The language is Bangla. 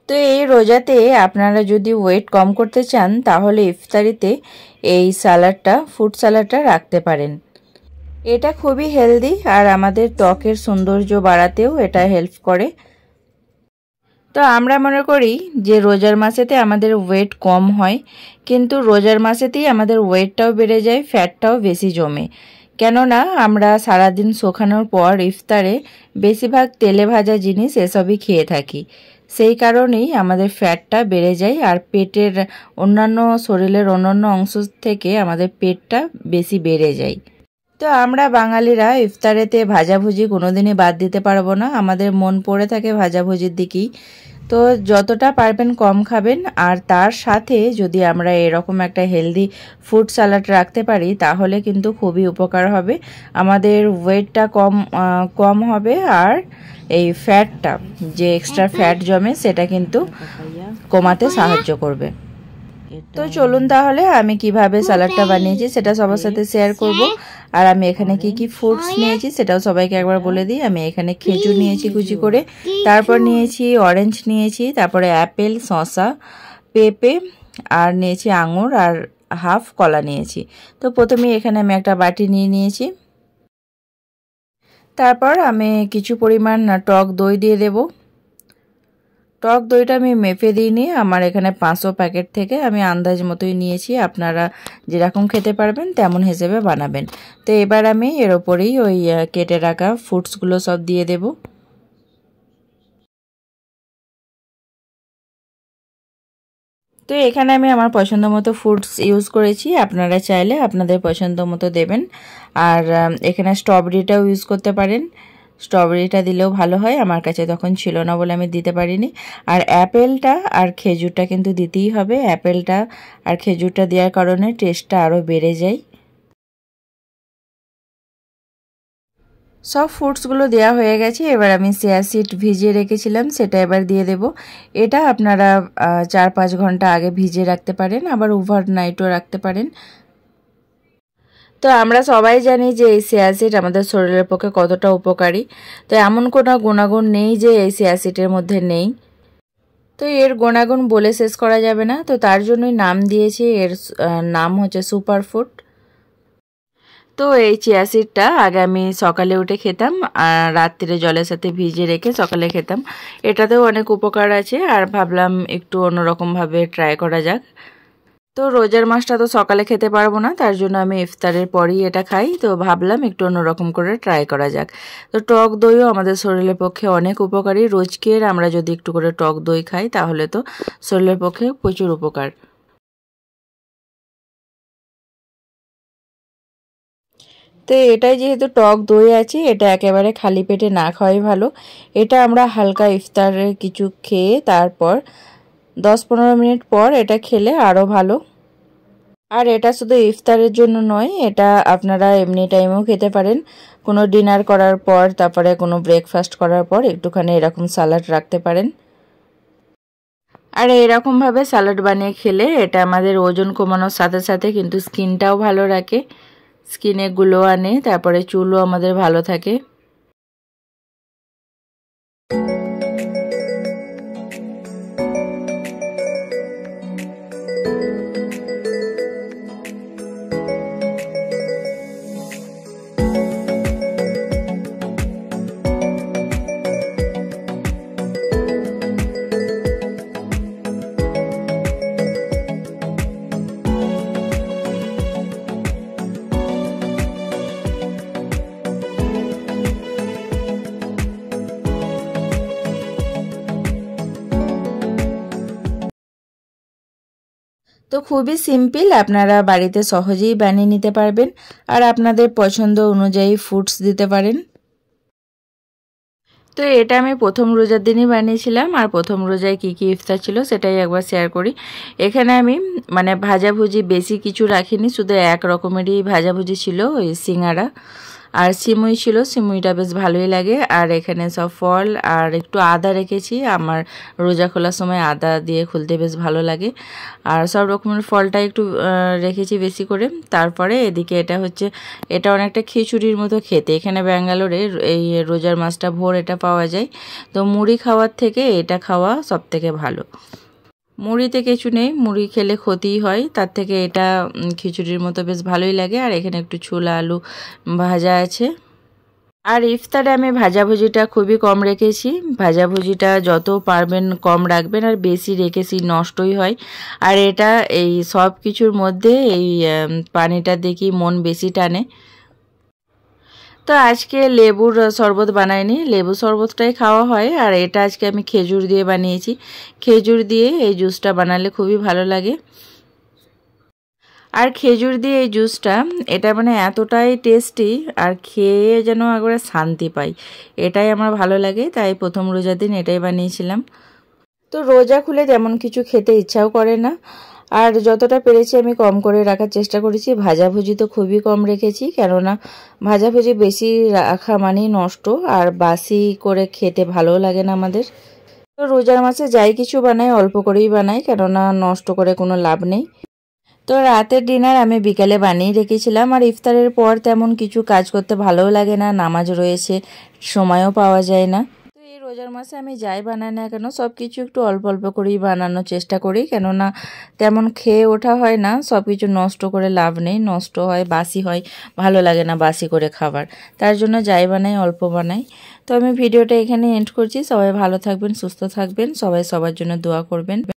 তো এই রোজাতে আপনারা যদি ওয়েট কম করতে চান তাহলে ইফতারিতে এই স্যালাডটা, ফ্রুট স্যালাডটা রাখতে পারেন। এটা খুবই হেলদি আর আমাদের ত্বকের সৌন্দর্য বাড়াতেও এটা হেল্প করে। তো আমরা মনে করি যে রোজার মাসেতে আমাদের ওয়েট কম হয়, কিন্তু রোজার মাসেতেই আমাদের ওয়েটটাও বেড়ে যায়, ফ্যাটটাও বেশি জমে। কেননা আমরা সারাদিন শুকানোর পর ইফতারে বেশিরভাগ তেলে ভাজা জিনিস এসবই খেয়ে থাকি, সেই কারণেই আমাদের ফ্যাটটা বেড়ে যায় আর পেটের অন্যান্য শরীরের অন্যান্য অংশ থেকে আমাদের পেটটা বেশি বেড়ে যায়। তো আমরা বাঙালিরা ইফতারেতে ভাজাভুজি কোনোদিনই বাদ দিতে পারবো না, আমাদের মন পড়ে থাকে ভাজাভুজির দিকেই। তো যতটা পারবেন কম খাবেন, আর তার সাথে যদি আমরা এরকম একটা হেলদি ফ্রুট স্যালাড রাখতে পারি তাহলে কিন্তু খুবই উপকার হবে, আমাদের ওয়েটটা কম হবে আর এই ফ্যাটটা, যে এক্সট্রা ফ্যাট জমে সেটা কিন্তু কমাতে সাহায্য করবে। তো চলুন তাহলে আমি কিভাবে স্যালাডটা বানিয়েছি সেটা সবার সাথে শেয়ার করব। আর আমি এখানে কি কি ফ্রুটস নিয়েছি সেটাও সবাইকে একবার বলে দিই। আমি এখানে খেজুর নিয়েছি কুচি করে, তারপর নিয়েছি অরেঞ্জ নিয়েছি, তারপরে অ্যাপেল, শসা, পেঁপে, আর নিয়েছি আঙুর, আর হাফ কলা নিয়েছি। তো প্রথমে এখানে আমি একটা বাটি নিয়ে নিয়েছি। তারপর আমি কিছু পরিমাণ টক দই দিয়ে দেব। টক দইটা আমি মেপে দিইনি, আমার এখানে 500 প্যাকেট থেকে আমি আন্দাজ মতোই নিয়েছি, আপনারা যেরকম খেতে পারবেন তেমন হিসেবে বানাবেন। তো এবার আমি এর ওপরেই ওই কেটে রাখা ফ্রুটসগুলো সব দিয়ে দেব। তো এখানে আমি আমার পছন্দ মতো ফ্রুটস ইউজ করেছি, আপনারা চাইলে আপনাদের পছন্দ মতো দেবেন। আর এখানে স্ট্রবেরিটাও ইউজ করতে পারেন, স্ট্রবেরিটা দিলেও ভালো হয়, আমার কাছে তখন ছিল না বলে আমি দিতে পারিনি। আর অ্যাপেলটা আর খেজুরটা কিন্তু দিতেই হবে, অ্যাপেলটা আর খেজুরটা দেওয়ার কারণে টেস্টটা আরও বেড়ে যায়। সব ফ্রুটসগুলো দেওয়া হয়ে গেছে, এবার আমি চিয়া সিড ভিজিয়ে রেখেছিলাম সেটা এবার দিয়ে দেব। এটা আপনারা 4-5 ঘন্টা আগে ভিজিয়ে রাখতে পারেন, আবার ওভারনাইটও রাখতে পারেন। তো আমরা সবাই জানি যে এই চিয়া সিড আমাদের শরীরের পক্ষে কতটা উপকারী। তো এমন কোনো গুণাগুণ নেই যে এই চিয়া সিডের মধ্যে নেই। তো এর গুণাগুণ বলে শেষ করা যাবে না, তো তার জন্যই নাম দিয়েছি, এর নাম হচ্ছে সুপারফুড। তো এই চিয়া সিডটা আগে আমি সকালে উঠে খেতাম, আর রাত্রিরে জলের সাথে ভিজিয়ে রেখে সকালে খেতাম। এটাতেও অনেক উপকার আছে, আর ভাবলাম একটু অন্যরকমভাবে ট্রাই করা যাক। তো রোজার মাসটা তো সকালে খেতে পারবো না, তার জন্য আমি ইফতারের পরেই এটা খাই, তো ভাবলাম একটু অন্যরকম করে ট্রাই করা যাক। তো টক দইও আমাদের শরীরের পক্ষে অনেক উপকারী, রোজকের আমরা যদি একটু করে টক দই খাই তাহলে তো শরীরের পক্ষে প্রচুর উপকার। তো এটাই যেহেতু টক দই আছে, এটা একেবারে খালি পেটে না খাওয়াই ভালো। এটা আমরা হালকা ইফতারে কিছু খেয়ে তারপর 10-15 মিনিট পর এটা খেলে আরও ভালো। আর এটা শুধু ইফতারের জন্য নয়, এটা আপনারা এমনি টাইমেও খেতে পারেন, কোনো ডিনার করার পর, তারপরে কোনো ব্রেকফাস্ট করার পর একটুখানি এরকম স্যালাড রাখতে পারেন। আর এরকমভাবে স্যালাড বানিয়ে খেলে এটা আমাদের ওজন কমানোর সাথে সাথে কিন্তু স্কিনটাও ভালো রাখে, স্কিনে গ্লো আনে, তারপরে চুলও আমাদের ভালো থাকে। তো খুবই সিম্পল, আপনারা বাড়িতে সহজেই বানিয়ে নিতে পারবেন, আর আপনাদের পছন্দ অনুযায়ী ফ্রুটস দিতে পারেন। তো এটা আমি প্রথম রোজার দিনই বানিয়েছিলাম, আর প্রথম রোজায় কি কি ইফতার ছিল সেটাই একবার শেয়ার করি। এখানে আমি মানে ভাজাভুজি বেশি কিছু রাখিনি, শুধু এক রকমেরই ভাজাভুজি ছিল, ওই সিঙ্গারা আর সিমুই ছিল, সিমুইটা বেশ ভালোই লাগে। আর এখানে সব ফল আর একটু আদা রেখেছি, আমার রোজা খোলার সময় আদা দিয়ে খুলতে বেশ ভালো লাগে। আর সব রকমের ফলটা একটু রেখেছি বেশি করে। তারপরে এদিকে এটা অনেকটা খিচুড়ির মতো খেতে। এখানে ব্যাঙ্গালোরে এই রোজার মাছটা ভোর এটা পাওয়া যায়, তো মুড়ি খাওয়ার থেকে এটা খাওয়া সব থেকে ভালো। মুড়িতে কিছু নেই, মুড়ি খেলে ক্ষতিই হয়, তার থেকে এটা খিচুড়ির মতো বেশ ভালোই লাগে। আর এখানে একটু ছোলা আলু ভাজা আছে। আর ইফতারে আমি ভাজাভুজিটা খুবই কম রেখেছি। ভাজাভুজিটা যত পারবেন কম রাখবেন, আর বেশি রেখেছি নষ্টই হয়। আর এটা এই সব কিছুর মধ্যে এই পানিটা দেখি মন বেশি টানে। তো আজকে লেবুর শরবত বানাইনি, লেবু শরবতটাই খাওয়া হয়। আর এটা আজকে আমি খেজুর দিয়ে বানিয়েছি। খেজুর দিয়ে এই জুসটা বানালে খুবই ভালো লাগে। আর খেজুর দিয়ে এই জুসটা এটা মানে এতটাই টেস্টি, আর খেয়ে যেন একবারে শান্তি পাই, এটাই আমার ভালো লাগে। তাই প্রথম রোজার দিন এটাই বানিয়েছিলাম। তো রোজা খুলে তেমন কিছু খেতে ইচ্ছাও করে না, আর যতটা পেরেছি আমি কম করে রাখার চেষ্টা করেছি। ভাজাভুজি তো খুবই কম রেখেছি, কেননা ভাজাভুজি বেশি রাখা মানেই নষ্ট, আর বাসি করে খেতে ভালোও লাগে না আমাদের। তো রোজার মাসে যাই কিছু বানাই অল্প করেই বানাই, কেননা নষ্ট করে কোনো লাভ নেই। তো রাতের ডিনার আমি বিকালে বানিয়ে রেখেছিলাম। আর ইফতারের পর তেমন কিছু কাজ করতে ভালোও লাগে না, নামাজ রয়েছে, সময়ও পাওয়া যায় না। তো এই রোজার মাসে আমি যাই বানাই না কেন সব কিছু একটু অল্প অল্প করেই বানানোর চেষ্টা করি, কেননা তেমন খেয়ে ওঠা হয় না, সব কিছু নষ্ট করে লাভ নেই, নষ্ট হয়, বাসি হয়, ভালো লাগে না বাসি করে খাবার। তার জন্য যাই বানাই অল্প বানাই। তো আমি ভিডিওটা এখানে এন্ড করছি। সবাই ভালো থাকবেন, সুস্থ থাকবেন, সবাই সবার জন্য দোয়া করবেন।